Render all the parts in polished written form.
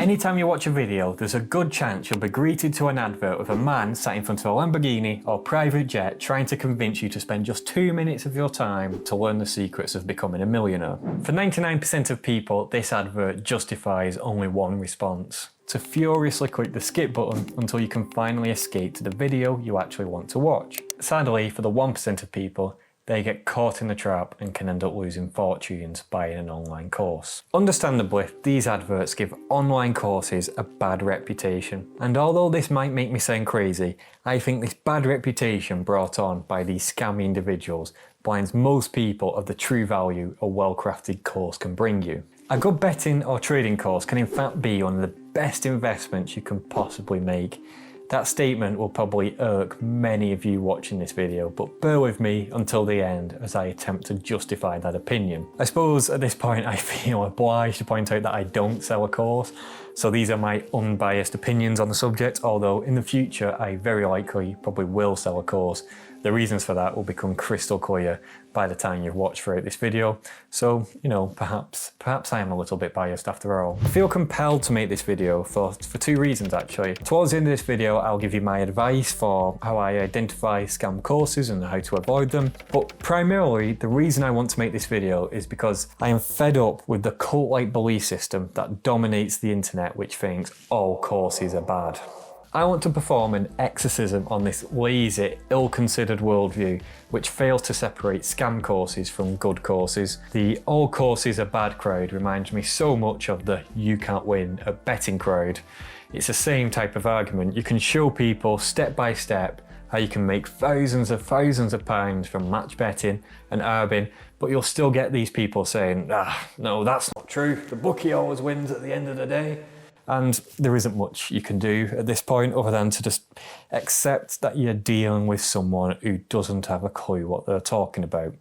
Anytime you watch a video, there's a good chance you'll be greeted to an advert with a man sat in front of a Lamborghini or private jet trying to convince you to spend just 2 minutes of your time to learn the secrets of becoming a millionaire. For 99% of people, this advert justifies only one response: to furiously click the skip button until you can finally escape to the video you actually want to watch. Sadly, for the 1% of people, they get caught in the trap and can end up losing fortunes buying an online course. Understandably, these adverts give online courses a bad reputation. And although this might make me sound crazy, I think this bad reputation brought on by these scammy individuals blinds most people of the true value a well-crafted course can bring you. A good betting or trading course can in fact be one of the best investments you can possibly make. That statement will probably irk many of you watching this video, but bear with me until the end as I attempt to justify that opinion. I suppose at this point I feel obliged to point out that I don't sell a course, so these are my unbiased opinions on the subject, although in the future I very likely probably will sell a course. The reasons for that will become crystal clear by the time you've watched throughout this video, so, perhaps I am a little bit biased after all. I feel compelled to make this video for two reasons actually. Towards the end of this video, I'll give you my advice for how I identify scam courses and how to avoid them, but primarily the reason I want to make this video is because I am fed up with the cult-like belief system that dominates the internet, which thinks all courses are bad. I want to perform an exorcism on this lazy, ill-considered worldview which fails to separate scam courses from good courses. The all courses are bad crowd reminds me so much of the you can't win at betting crowd. It's the same type of argument. You can show people step by step how you can make thousands of pounds from match betting and arbing, but you'll still get these people saying, no, that's not true. The bookie always wins at the end of the day. And there isn't much you can do at this point other than to just accept that you're dealing with someone who doesn't have a clue what they're talking about.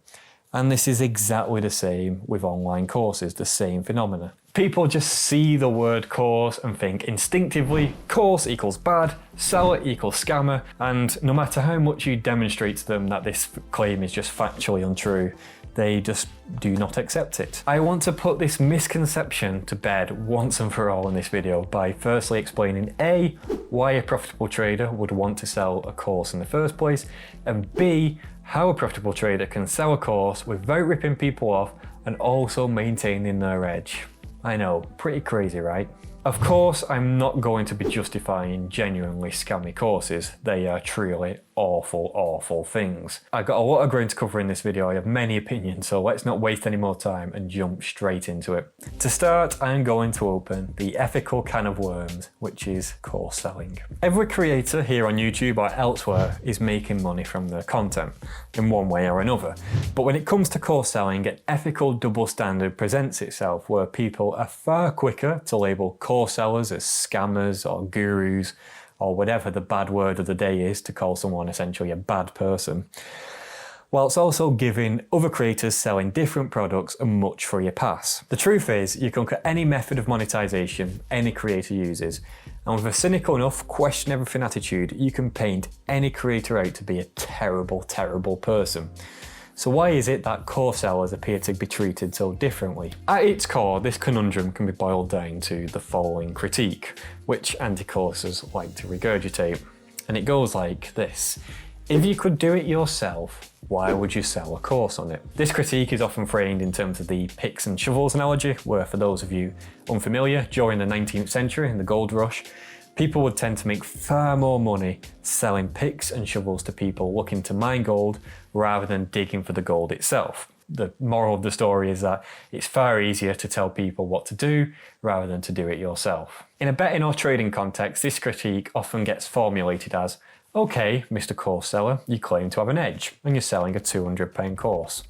And this is exactly the same with online courses, the same phenomena. People just see the word course and think instinctively, course equals bad, seller equals scammer, and no matter how much you demonstrate to them that this claim is just factually untrue, they just do not accept it. I want to put this misconception to bed once and for all in this video by firstly explaining A, why a profitable trader would want to sell a course in the first place, and B, how a profitable trader can sell a course without ripping people off and also maintaining their edge. I know, pretty crazy, right? Of course, I'm not going to be justifying genuinely scammy courses. They are truly awful things. I've got a lot of ground to cover in this video. I have many opinions, so let's not waste any more time and jump straight into it. To start, I'm going to open the ethical can of worms, which is course selling. Every creator here on YouTube or elsewhere is making money from their content in one way or another. But when it comes to course selling, an ethical double standard presents itself where people are far quicker to label course sellers as scammers or gurus, or whatever the bad word of the day is to call someone essentially a bad person, whilst also giving other creators selling different products a much freer pass. The truth is, you can look at any method of monetization any creator uses, and with a cynical enough question everything attitude, you can paint any creator out to be a terrible person. So why is it that course sellers appear to be treated so differently? At its core, this conundrum can be boiled down to the following critique, which anti-coursers like to regurgitate. And it goes like this: if you could do it yourself, why would you sell a course on it? This critique is often framed in terms of the picks and shovels analogy, where for those of you unfamiliar, during the 19th century in the gold rush, people would tend to make far more money selling picks and shovels to people looking to mine gold rather than digging for the gold itself. The moral of the story is that it's far easier to tell people what to do rather than to do it yourself. In a betting or trading context, this critique often gets formulated as, okay, Mr. Course Seller, you claim to have an edge and you're selling a £200 course.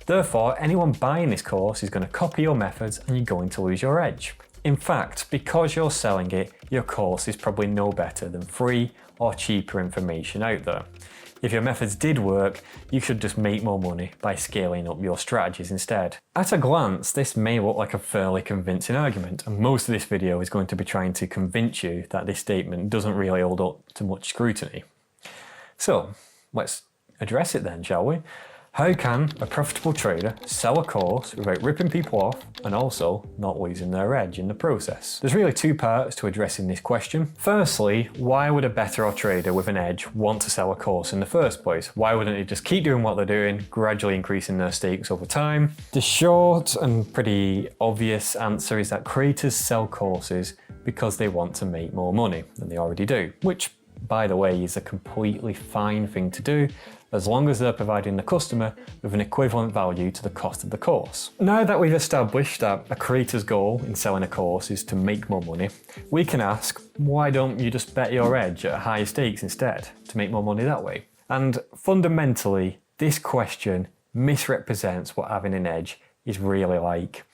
Therefore, anyone buying this course is going to copy your methods and you're going to lose your edge. In fact, because you're selling it, your course is probably no better than free or cheaper information out there. If your methods did work, you should just make more money by scaling up your strategies instead. At a glance, this may look like a fairly convincing argument, and most of this video is going to be trying to convince you that this statement doesn't really hold up to much scrutiny. So, let's address it then, shall we? How can a profitable trader sell a course without ripping people off and also not losing their edge in the process? There's really two parts to addressing this question. Firstly, why would a better or trader with an edge want to sell a course in the first place? Why wouldn't they just keep doing what they're doing, gradually increasing their stakes over time? The short and pretty obvious answer is that creators sell courses because they want to make more money than they already do, which, by the way, is a completely fine thing to do as long as they're providing the customer with an equivalent value to the cost of the course. Now that we've established that a creator's goal in selling a course is to make more money, we can ask, why don't you just bet your edge at higher stakes instead to make more money that way? And fundamentally, this question misrepresents what having an edge is really like.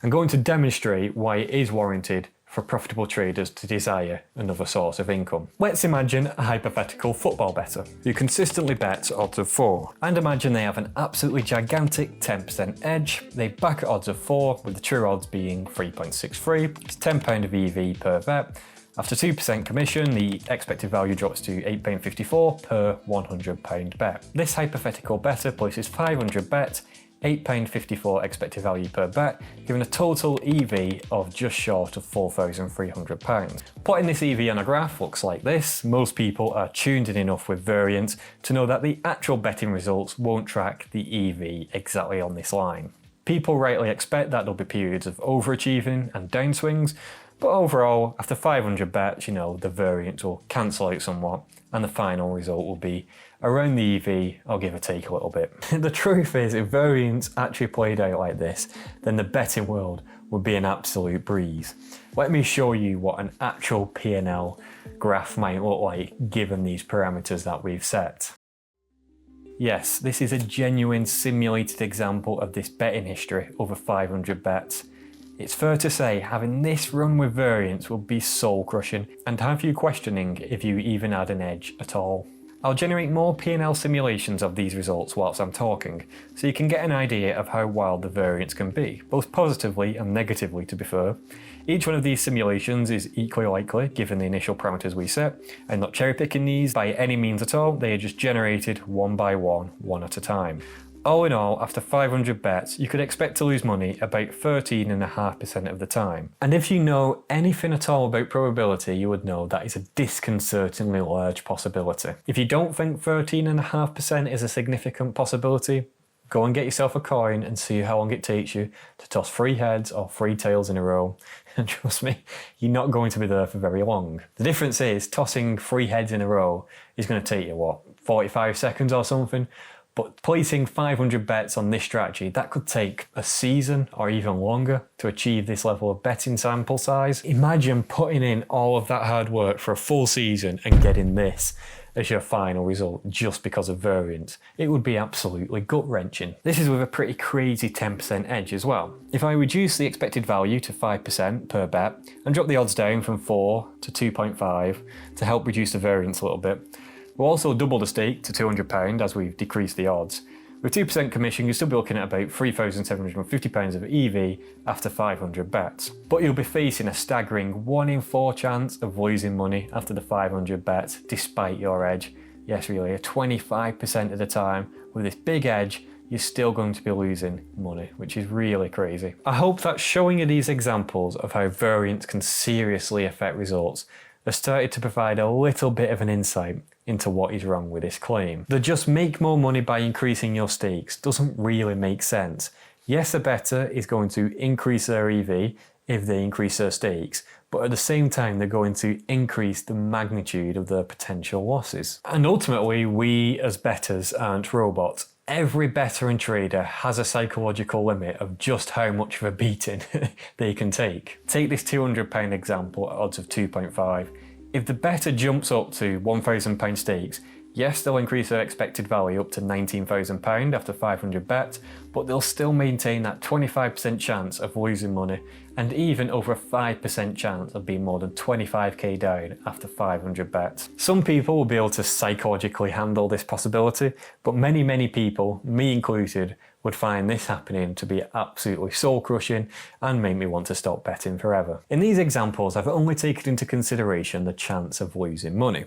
I'm going to demonstrate why it is warranted for profitable traders to desire another source of income. Let's imagine a hypothetical football bettor who consistently bets odds of 4, and imagine they have an absolutely gigantic 10% edge. They back at odds of 4 with the true odds being 3.63. It's £10 of EV per bet. After 2% commission, the expected value drops to £8.54 per £100 bet. This hypothetical bettor places 500 bets, £8.54 expected value per bet, giving a total EV of just short of £4,300. Plotting this EV on a graph looks like this. Most people are tuned in enough with variance to know that the actual betting results won't track the EV exactly on this line. People rightly expect that there'll be periods of overachieving and downswings, but overall, after 500 bets, the variance will cancel out somewhat, and the final result will be around the EV, or give or take a little bit. The truth is, if variance actually played out like this, then the betting world would be an absolute breeze. Let me show you what an actual P&L graph might look like given these parameters that we've set. Yes, this is a genuine simulated example of this betting history over 500 bets. It's fair to say having this run with variance will be soul crushing and have you questioning if you even had an edge at all. I'll generate more P&L simulations of these results whilst I'm talking, so you can get an idea of how wild the variance can be, both positively and negatively to be fair. Each one of these simulations is equally likely given the initial parameters we set. I'm not cherry picking these by any means at all, they are just generated one by one at a time. All in all, after 500 bets, you could expect to lose money about 13.5% of the time. And if you know anything at all about probability, you would know that is a disconcertingly large possibility. If you don't think 13.5% is a significant possibility, go and get yourself a coin and see how long it takes you to toss 3 heads or 3 tails in a row. And trust me, you're not going to be there for very long. The difference is tossing 3 heads in a row is going to take you, 45 seconds or something? But placing 500 bets on this strategy, that could take a season or even longer to achieve this level of betting sample size. Imagine putting in all of that hard work for a full season and getting this as your final result just because of variance. It would be absolutely gut-wrenching. This is with a pretty crazy 10% edge as well. If I reduce the expected value to 5% per bet and drop the odds down from 4 to 2.5 to help reduce the variance a little bit, we'll also double the stake to £200 as we've decreased the odds. With 2% commission, you'll still be looking at about £3,750 of EV after 500 bets. But you'll be facing a staggering 1 in 4 chance of losing money after the 500 bets, despite your edge. Yes, really, 25% of the time with this big edge, you're still going to be losing money, which is really crazy. I hope that showing you these examples of how variance can seriously affect results has started to provide a little bit of an insight into what is wrong with this claim. The just make more money by increasing your stakes doesn't really make sense. Yes, a bettor is going to increase their EV if they increase their stakes, but at the same time they're going to increase the magnitude of their potential losses. And ultimately, we as bettors aren't robots. Every bettor and trader has a psychological limit of just how much of a beating they can take. Take this £200 example at odds of 2.5. If the bettor jumps up to £1,000 stakes, yes, they'll increase their expected value up to £19,000 after 500 bets, but they'll still maintain that 25% chance of losing money and even over a 5% chance of being more than 25k down after 500 bets. Some people will be able to psychologically handle this possibility, but many people, me included, would find this happening to be absolutely soul-crushing and make me want to stop betting forever. In these examples, I've only taken into consideration the chance of losing money.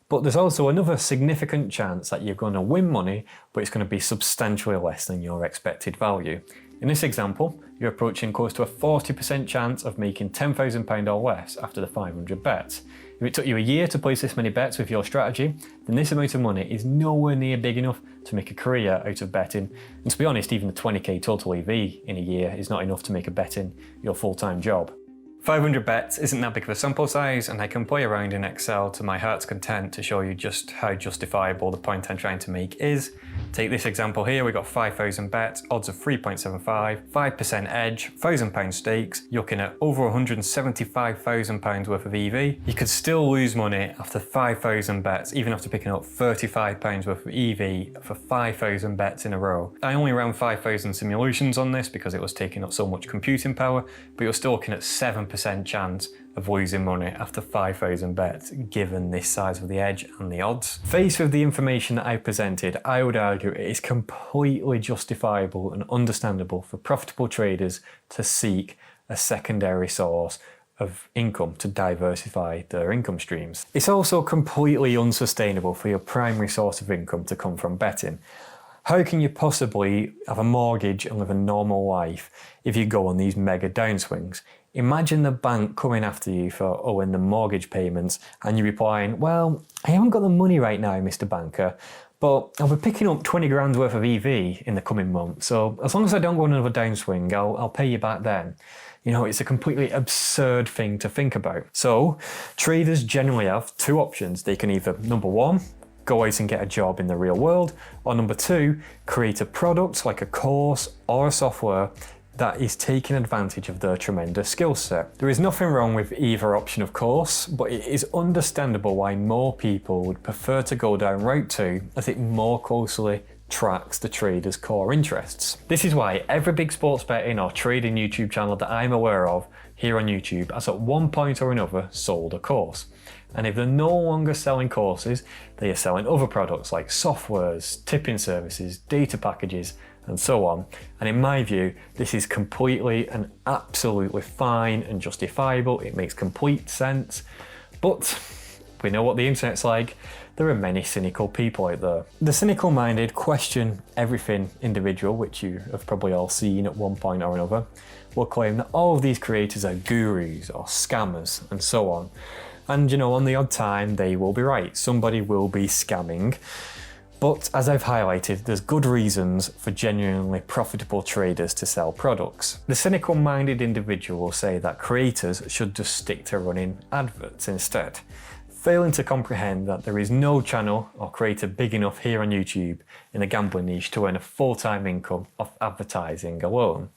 But there's also another significant chance that you're going to win money, but it's going to be substantially less than your expected value. In this example, you're approaching close to a 40% chance of making £10,000 or less after the 500 bets. If it took you a year to place this many bets with your strategy, then this amount of money is nowhere near big enough to make a career out of betting. And to be honest, even the 20k total EV in a year is not enough to make a betting your full-time job. 500 bets isn't that big of a sample size, and I can play around in Excel to my heart's content to show you just how justifiable the point I'm trying to make is. Take this example here, we've got 5,000 bets, odds of 3.75, 5% edge, £1,000 stakes, you're looking at over £175,000 worth of EV. You could still lose money after 5,000 bets, even after picking up £35 worth of EV for 5,000 bets in a row. I only ran 5,000 simulations on this because it was taking up so much computing power, but you're still looking at 7% chance of losing money after 5,000 bets, given this size of the edge and the odds. Faced with the information that I presented, I would argue it is completely justifiable and understandable for profitable traders to seek a secondary source of income to diversify their income streams. It's also completely unsustainable for your primary source of income to come from betting. How can you possibly have a mortgage and live a normal life if you go on these mega downswings? Imagine the bank coming after you for owing the mortgage payments and you replying, well, I haven't got the money right now, Mr. Banker, but I'll be picking up 20 grand worth of EV in the coming month, so as long as I don't go on another downswing, I'll pay you back then. You know, it's a completely absurd thing to think about. So traders generally have two options. They can either, number one, go out and get a job in the real world, or number two, create a product like a course or a software that is taking advantage of their tremendous skill set. There is nothing wrong with either option, of course, but it is understandable why more people would prefer to go down route 2, as it more closely tracks the trader's core interests. This is why every big sports betting or trading YouTube channel that I'm aware of here on YouTube has at one point or another sold a course. And if they're no longer selling courses, they are selling other products like softwares, tipping services, data packages, and so on. And in my view, this is completely and absolutely fine and justifiable. It makes complete sense. But we know what the internet's like. There are many cynical people out there. The cynical-minded question everything individual, which you have probably all seen at one point or another, will claim that all of these creators are gurus or scammers and so on. And you know, on the odd time, they will be right. Somebody will be scamming. But as I've highlighted, there's good reasons for genuinely profitable traders to sell products. The cynical-minded individual will say that creators should just stick to running adverts instead, failing to comprehend that there is no channel or creator big enough here on YouTube in the gambling niche to earn a full-time income off advertising alone.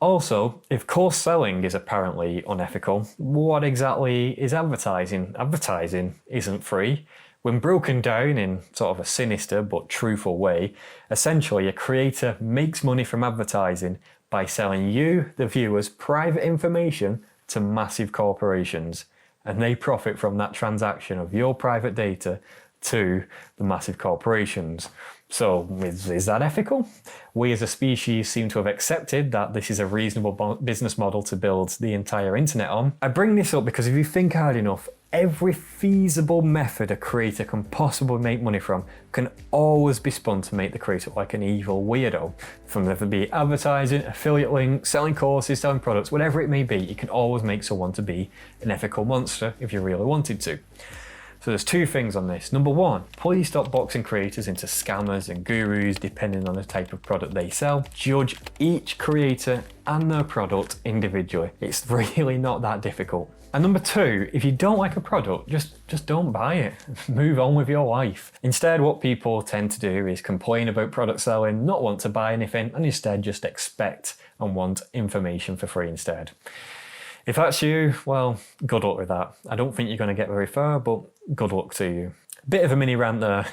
Also, if course selling is apparently unethical, what exactly is advertising? Advertising isn't free. When broken down in sort of a sinister but truthful way, essentially a creator makes money from advertising by selling you, the viewers, private information to massive corporations, and they profit from that transaction of your private data to the massive corporations. So is that ethical? We as a species seem to have accepted that this is a reasonable business model to build the entire internet on. I bring this up because if you think hard enough, every feasible method a creator can possibly make money from can always be spun to make the creator look like an evil weirdo. From whether it be advertising, affiliate links, selling courses, selling products, whatever it may be, you can always make someone to be an ethical monster if you really wanted to. So there's two things on this. Number one, please stop boxing creators into scammers and gurus depending on the type of product they sell. Judge each creator and their product individually. It's really not that difficult. And number two, if you don't like a product, just don't buy it. Move on with your life. Instead, what people tend to do is complain about product selling, not want to buy anything, and instead just expect and want information for free instead. If that's you, well, good luck with that. I don't think you're going to get very far, but good luck to you. Bit of a mini rant there.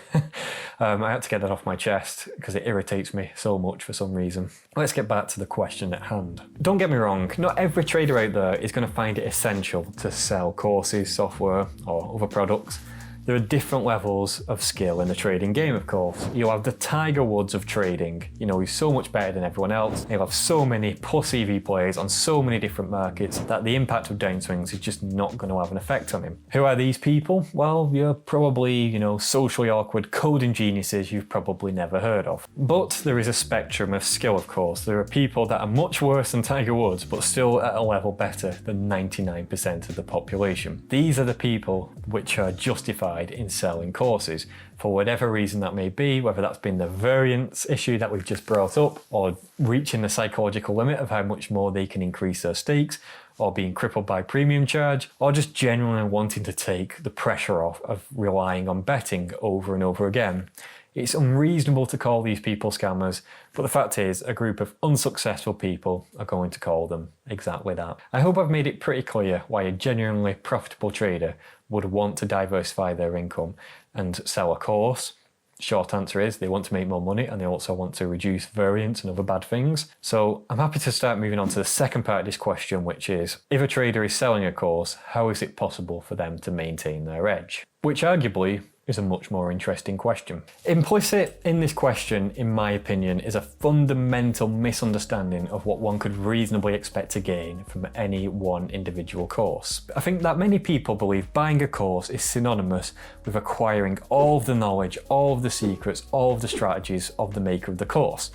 I had to get that off my chest because it irritates me so much for some reason. Let's get back to the question at hand. Don't get me wrong, not every trader out there is going to find it essential to sell courses, software, or other products. There are different levels of skill in the trading game, of course. You'll have the Tiger Woods of trading. You know, he's so much better than everyone else. He'll have so many plus EV plays on so many different markets that the impact of downswings is just not going to have an effect on him. Who are these people? Well, you're probably, you know, socially awkward coding geniuses you've probably never heard of. But there is a spectrum of skill, of course. There are people that are much worse than Tiger Woods, but still at a level better than 99% of the population. These are the people which are justified in selling courses for whatever reason that may be, whether that's been the variance issue that we've just brought up, or reaching the psychological limit of how much more they can increase their stakes, or being crippled by premium charge, or just genuinely wanting to take the pressure off of relying on betting over and over again. It's unreasonable to call these people scammers, but the fact is a group of unsuccessful people are going to call them exactly that. I hope I've made it pretty clear why a genuinely profitable trader would want to diversify their income and sell a course. Short answer is they want to make more money, and they also want to reduce variance and other bad things. So I'm happy to start moving on to the second part of this question, which is, if a trader is selling a course, how is it possible for them to maintain their edge? Which arguably is a much more interesting question. Implicit in this question, in my opinion, is a fundamental misunderstanding of what one could reasonably expect to gain from any one individual course. I think that many people believe buying a course is synonymous with acquiring all of the knowledge, all of the secrets, all of the strategies of the maker of the course.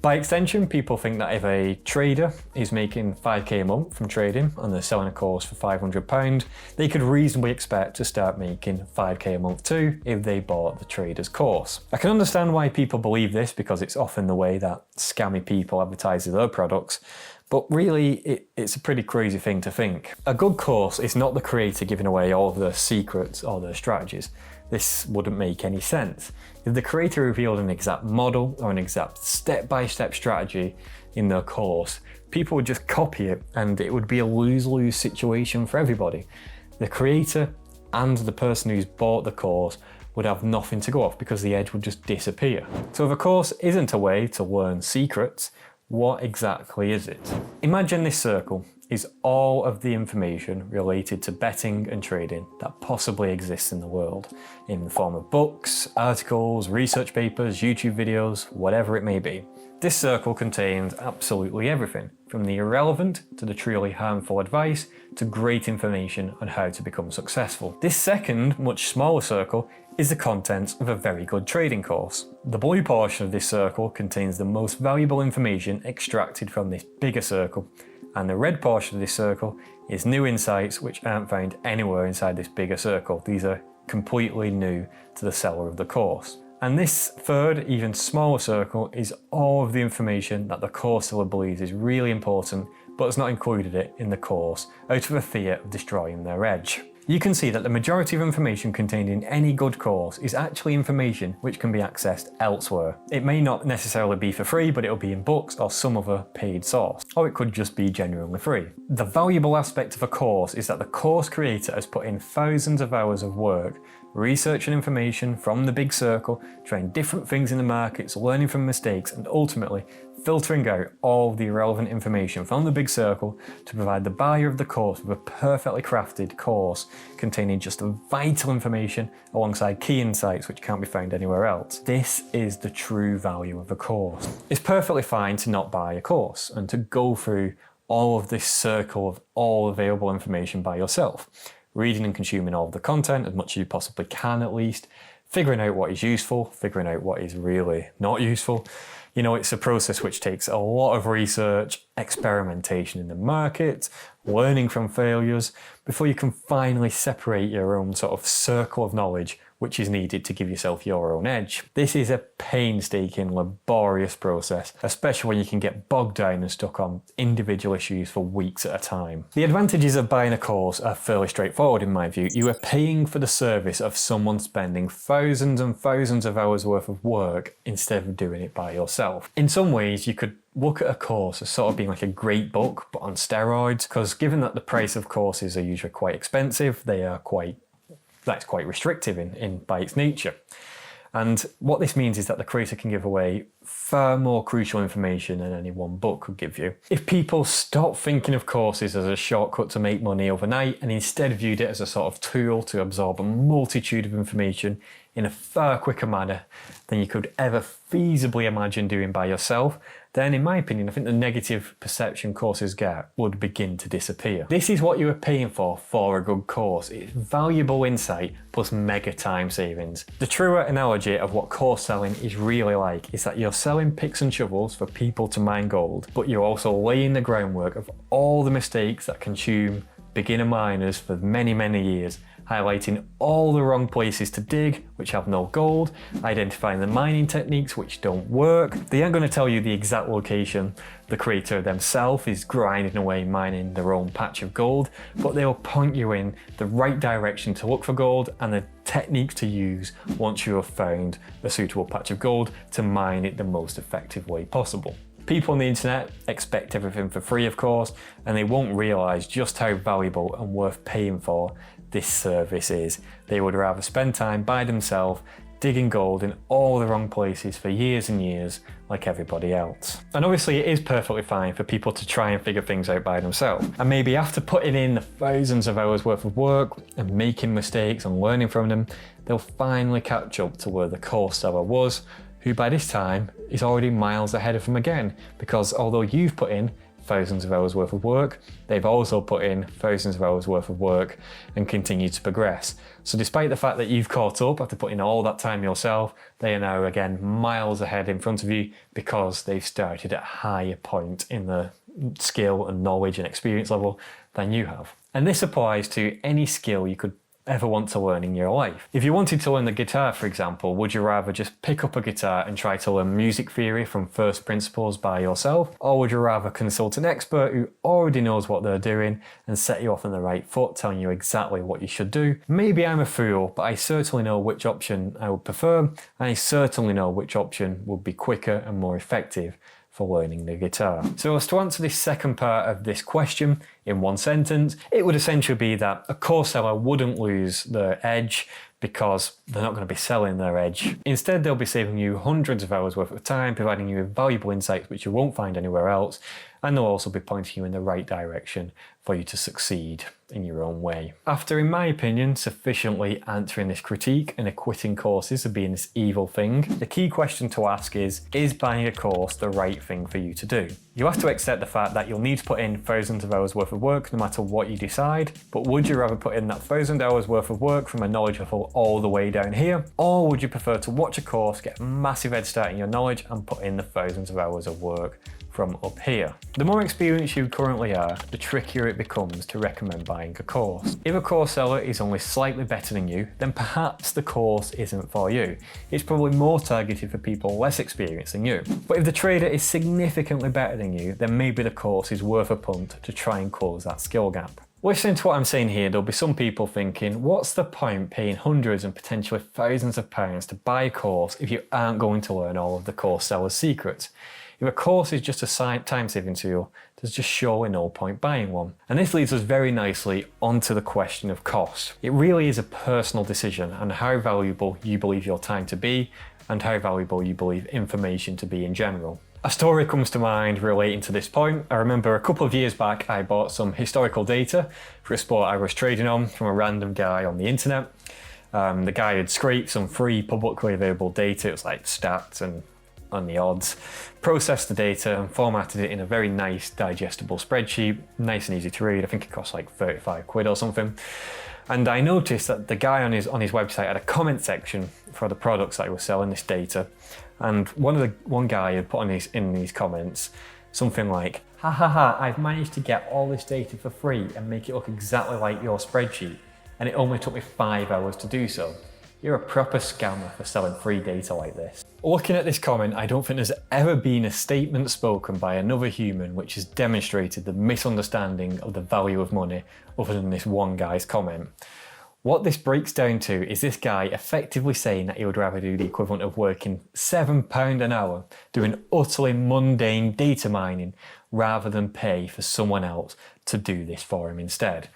By extension, people think that if a trader is making 5k a month from trading and they're selling a course for £500, they could reasonably expect to start making 5k a month too if they bought the trader's course. I can understand why people believe this, because it's often the way that scammy people advertise their products, but really it's a pretty crazy thing to think. A good course is not the creator giving away all of their secrets or their strategies. This wouldn't make any sense. If the creator revealed an exact model or an exact step-by-step strategy in their course, people would just copy it and it would be a lose-lose situation for everybody. The creator and the person who's bought the course would have nothing to go off because the edge would just disappear. So if a course isn't a way to learn secrets, what exactly is it? Imagine this circle is all of the information related to betting and trading that possibly exists in the world, in the form of books, articles, research papers, YouTube videos, whatever it may be. This circle contains absolutely everything, from the irrelevant to the truly harmful advice to great information on how to become successful. This second, much smaller circle is the contents of a very good trading course. The blue portion of this circle contains the most valuable information extracted from this bigger circle, and the red portion of this circle is new insights which aren't found anywhere inside this bigger circle. These are completely new to the seller of the course. And this third, even smaller circle is all of the information that the course seller believes is really important, but has not included it in the course out of a fear of destroying their edge. You can see that the majority of information contained in any good course is actually information which can be accessed elsewhere. It may not necessarily be for free, but it'll be in books or some other paid source, or it could just be genuinely free. The valuable aspect of a course is that the course creator has put in thousands of hours of work, researching information from the big circle, trying different things in the markets, learning from mistakes, and ultimately filtering out all the irrelevant information from the big circle to provide the buyer of the course with a perfectly crafted course containing just the vital information alongside key insights which can't be found anywhere else. This is the true value of a course. It's perfectly fine to not buy a course and to go through all of this circle of all available information by yourself, reading and consuming all of the content as much as you possibly can at least, figuring out what is useful, figuring out what is really not useful. You know, it's a process which takes a lot of research, experimentation in the market, learning from failures, before you can finally separate your own sort of circle of knowledge which is needed to give yourself your own edge. This is a painstaking, laborious process, especially when you can get bogged down and stuck on individual issues for weeks at a time. The advantages of buying a course are fairly straightforward in my view. You are paying for the service of someone spending thousands and thousands of hours worth of work instead of doing it by yourself. In some ways, you could look at a course as sort of being like a great book, but on steroids, because given that the price of courses are usually quite expensive, that's quite restrictive by its nature. And what this means is that the creator can give away far more crucial information than any one book could give you. If people stop thinking of courses as a shortcut to make money overnight and instead viewed it as a sort of tool to absorb a multitude of information in a far quicker manner than you could ever feasibly imagine doing by yourself, then in my opinion, I think the negative perception courses get would begin to disappear. This is what you are paying for a good course. It's valuable insight plus mega time savings. The truer analogy of what course selling is really like is that you're selling picks and shovels for people to mine gold, but you're also laying the groundwork of all the mistakes that consume beginner miners for many, many years, highlighting all the wrong places to dig which have no gold, identifying the mining techniques which don't work. They aren't going to tell you the exact location the creator themselves is grinding away mining their own patch of gold, but they'll point you in the right direction to look for gold and the techniques to use once you have found a suitable patch of gold to mine it the most effective way possible. People on the internet expect everything for free, of course, and they won't realise just how valuable and worth paying for this service is. They would rather spend time by themselves digging gold in all the wrong places for years and years like everybody else. And obviously it is perfectly fine for people to try and figure things out by themselves. And maybe after putting in the thousands of hours worth of work and making mistakes and learning from them, they'll finally catch up to where the course seller was, who by this time is already miles ahead of them again, because although you've put in thousands of hours worth of work, they've also put in thousands of hours worth of work and continue to progress. So despite the fact that you've caught up after putting all that time yourself, they are now again miles ahead in front of you because they've started at a higher point in the skill and knowledge and experience level than you have. And this applies to any skill you could ever want to learn in your life. If you wanted to learn the guitar, for example, would you rather just pick up a guitar and try to learn music theory from first principles by yourself? Or would you rather consult an expert who already knows what they're doing and set you off on the right foot, telling you exactly what you should do? Maybe I'm a fool, but I certainly know which option I would prefer, and I certainly know which option would be quicker and more effective for learning the guitar. So as to answer this second part of this question in one sentence, it would essentially be that a course seller wouldn't lose their edge because they're not going to be selling their edge. Instead, they'll be saving you hundreds of hours worth of time, providing you with valuable insights which you won't find anywhere else, and they'll also be pointing you in the right direction for you to succeed in your own way. After, in my opinion, sufficiently answering this critique and acquitting courses of being this evil thing, the key question to ask is buying a course the right thing for you to do? You have to accept the fact that you'll need to put in thousands of hours worth of work no matter what you decide, but would you rather put in that 1,000 hours worth of work from a knowledge level all the way down here, or would you prefer to watch a course, get a massive head start in your knowledge and put in the thousands of hours of work from up here? The more experienced you currently are, the trickier it becomes to recommend buying a course. If a course seller is only slightly better than you, then perhaps the course isn't for you. It's probably more targeted for people less experienced than you. But if the trader is significantly better than you, then maybe the course is worth a punt to try and close that skill gap. Listening to what I'm saying here, there'll be some people thinking, what's the point paying hundreds and potentially thousands of pounds to buy a course if you aren't going to learn all of the course seller's secrets? If a course is just a time-saving tool, there's just surely no point buying one. And this leads us very nicely onto the question of cost. It really is a personal decision on how valuable you believe your time to be and how valuable you believe information to be in general. A story comes to mind relating to this point. I remember a couple of years back I bought some historical data for a sport I was trading on from a random guy on the internet. The guy had scraped some free publicly available data, it was like stats and on the odds, processed the data and formatted it in a very nice digestible spreadsheet, nice and easy to read. I think it cost like 35 quid or something. And I noticed that the guy on his website had a comment section for the products that he was selling this data. And one guy had put in these comments something like, "Ha ha ha, I've managed to get all this data for free and make it look exactly like your spreadsheet. And it only took me 5 hours to do so. You're a proper scammer for selling free data like this." Looking at this comment, I don't think there's ever been a statement spoken by another human which has demonstrated the misunderstanding of the value of money other than this one guy's comment. What this breaks down to is this guy effectively saying that he would rather do the equivalent of working £7 an hour doing utterly mundane data mining rather than pay for someone else to do this for him instead.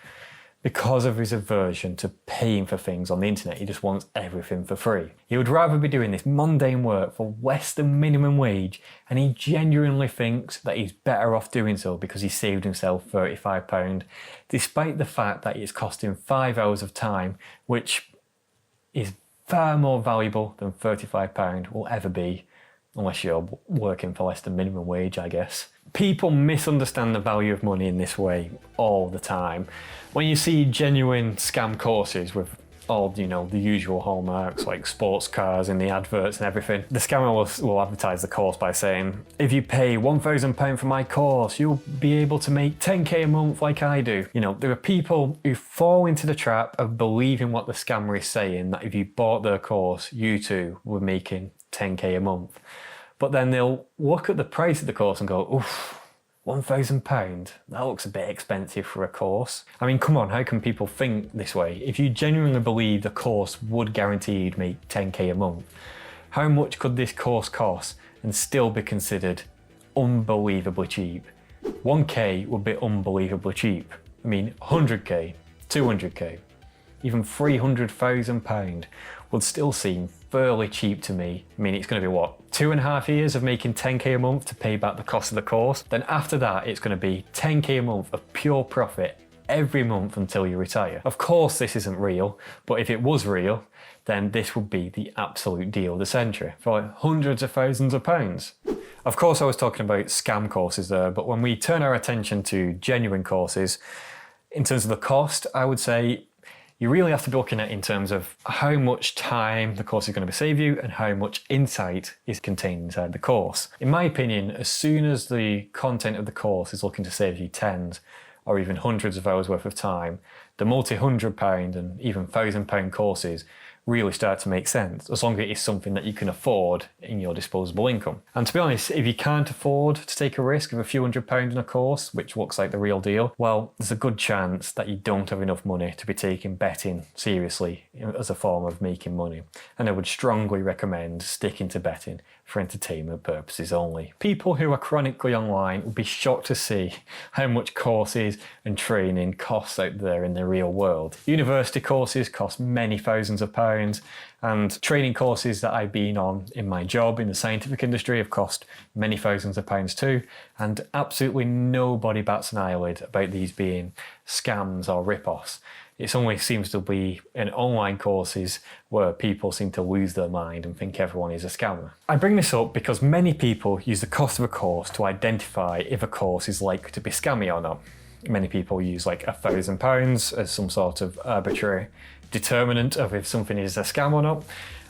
Because of his aversion to paying for things on the internet, he just wants everything for free. He would rather be doing this mundane work for less than minimum wage, and he genuinely thinks that he's better off doing so because he saved himself £35, despite the fact that it's cost him 5 hours of time, which is far more valuable than £35 will ever be, unless you're working for less than minimum wage, I guess. People misunderstand the value of money in this way all the time. When you see genuine scam courses with all, the usual hallmarks like sports cars in the adverts and everything, the scammer will advertise the course by saying, if you pay £1,000 for my course, you'll be able to make 10k a month like I do. There are people who fall into the trap of believing what the scammer is saying, that if you bought their course, you too were making 10k a month. But then they'll look at the price of the course and go, oof, £1,000? That looks a bit expensive for a course. I mean, come on, how can people think this way? If you genuinely believe the course would guarantee you'd make 10k a month, how much could this course cost and still be considered unbelievably cheap? 1k would be unbelievably cheap. I mean, 100k, 200k, even £300,000 would still seem fairly cheap to me. I mean, it's going to be what, 2.5 years of making 10k a month to pay back the cost of the course? Then after that, it's going to be 10k a month of pure profit every month until you retire. Of course, this isn't real, but if it was real, then this would be the absolute deal of the century for like hundreds of thousands of pounds. Of course, I was talking about scam courses there, but when we turn our attention to genuine courses, in terms of the cost, I would say you really have to be looking at in terms of how much time the course is going to save you and how much insight is contained inside the course. In my opinion, as soon as the content of the course is looking to save you tens or even hundreds of hours worth of time, the multi-£100 and even £1,000 courses really start to make sense, as long as it is something that you can afford in your disposable income. And to be honest, if you can't afford to take a risk of a few £100 in a course, which looks like the real deal, well, there's a good chance that you don't have enough money to be taking betting seriously as a form of making money. And I would strongly recommend sticking to betting for entertainment purposes only. People who are chronically online will be shocked to see how much courses and training costs out there in the real world. University courses cost many thousands of pounds, and training courses that I've been on in my job in the scientific industry have cost many thousands of pounds too, and absolutely nobody bats an eyelid about these being scams or rip-offs. It only seems to be in online courses where people seem to lose their mind and think everyone is a scammer. I bring this up because many people use the cost of a course to identify if a course is likely to be scammy or not. Many people use like £1,000 as some sort of arbitrary determinant of if something is a scam or not.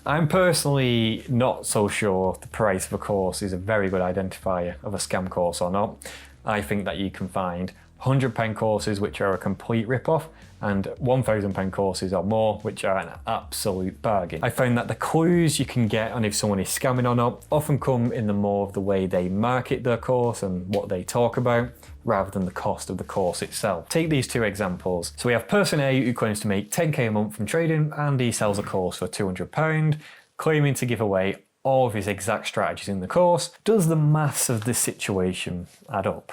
I'm personally not so sure the price of a course is a very good identifier of a scam course or not. I think that you can find £100 courses which are a complete rip-off and £1,000 courses or more which are an absolute bargain. I found that the clues you can get on if someone is scamming or not often come in the more of the way they market their course and what they talk about, rather than the cost of the course itself. Take these two examples. So we have person A who claims to make 10k a month from trading, and he sells a course for £200, claiming to give away all of his exact strategies in the course. Does the maths of this situation add up?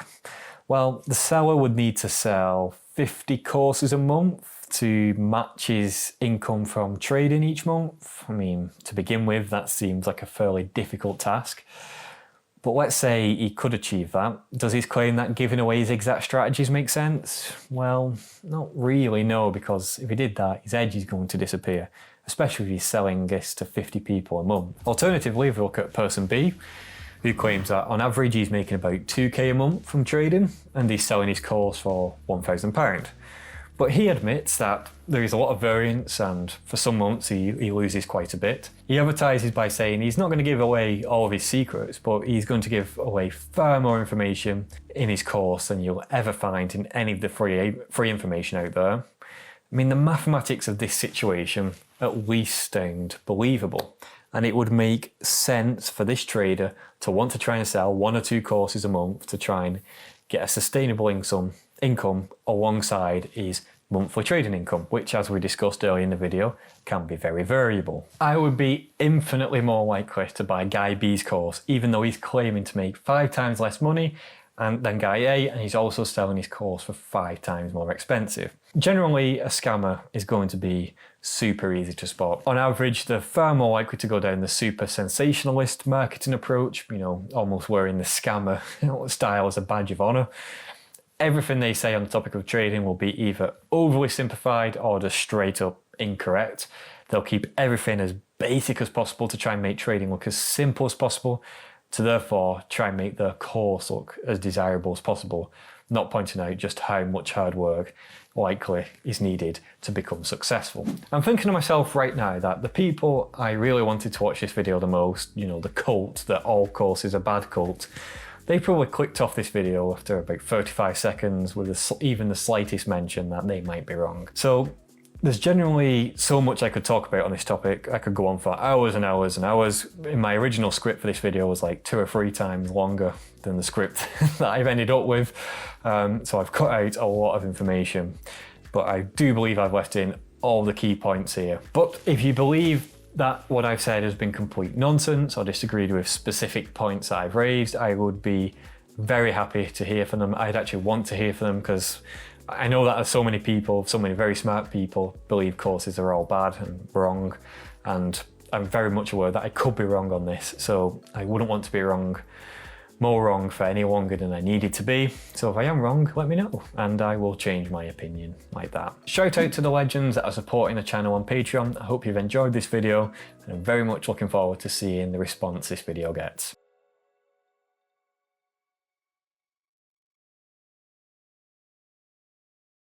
Well, the seller would need to sell 50 courses a month to match his income from trading each month. I mean, to begin with, that seems like a fairly difficult task. But let's say he could achieve that. Does his claim that giving away his exact strategies make sense? Well, not really, no, because if he did that, his edge is going to disappear, especially if he's selling this to 50 people a month. Alternatively, if we look at person B, who claims that on average he's making about 2k a month from trading and he's selling his course for £1,000. But he admits that there is a lot of variance and for some months he loses quite a bit. He advertises by saying he's not going to give away all of his secrets, but he's going to give away far more information in his course than you'll ever find in any of the free information out there. I mean, the mathematics of this situation at least sound believable. And it would make sense for this trader to want to try and sell 1 or 2 courses a month to try and get a sustainable income alongside his monthly trading income, which, as we discussed earlier in the video, can be very variable. I would be infinitely more likely to buy Guy B's course, even though he's claiming to make 5 times less money and then guy A, and he's also selling his course for 5 times more expensive. Generally, a scammer is going to be super easy to spot. On average, they're far more likely to go down the super sensationalist marketing approach, almost wearing the scammer style as a badge of honor. Everything they say on the topic of trading will be either overly simplified or just straight up incorrect. They'll keep everything as basic as possible to try and make trading look as simple as possible, to therefore try and make their course look as desirable as possible, not pointing out just how much hard work likely is needed to become successful. I'm thinking to myself right now that the people I really wanted to watch this video the most, the cult that all courses are bad cult, they probably clicked off this video after about 35 seconds with even the slightest mention that they might be wrong. So there's generally so much I could talk about on this topic. I could go on for hours and hours and hours. In my original script for this video was like 2 or 3 times longer than the script that I've ended up with. So I've cut out a lot of information, but I do believe I've left in all the key points here. But if you believe that what I've said has been complete nonsense or disagreed with specific points that I've raised, I would be very happy to hear from them. I'd actually want to hear from them because I know that so many people, so many very smart people, believe courses are all bad and wrong, and I'm very much aware that I could be wrong on this, so I wouldn't want to be more wrong for any longer than I needed to be. So if I am wrong, let me know, and I will change my opinion like that. Shout out to the legends that are supporting the channel on Patreon. I hope you've enjoyed this video, and I'm very much looking forward to seeing the response this video gets.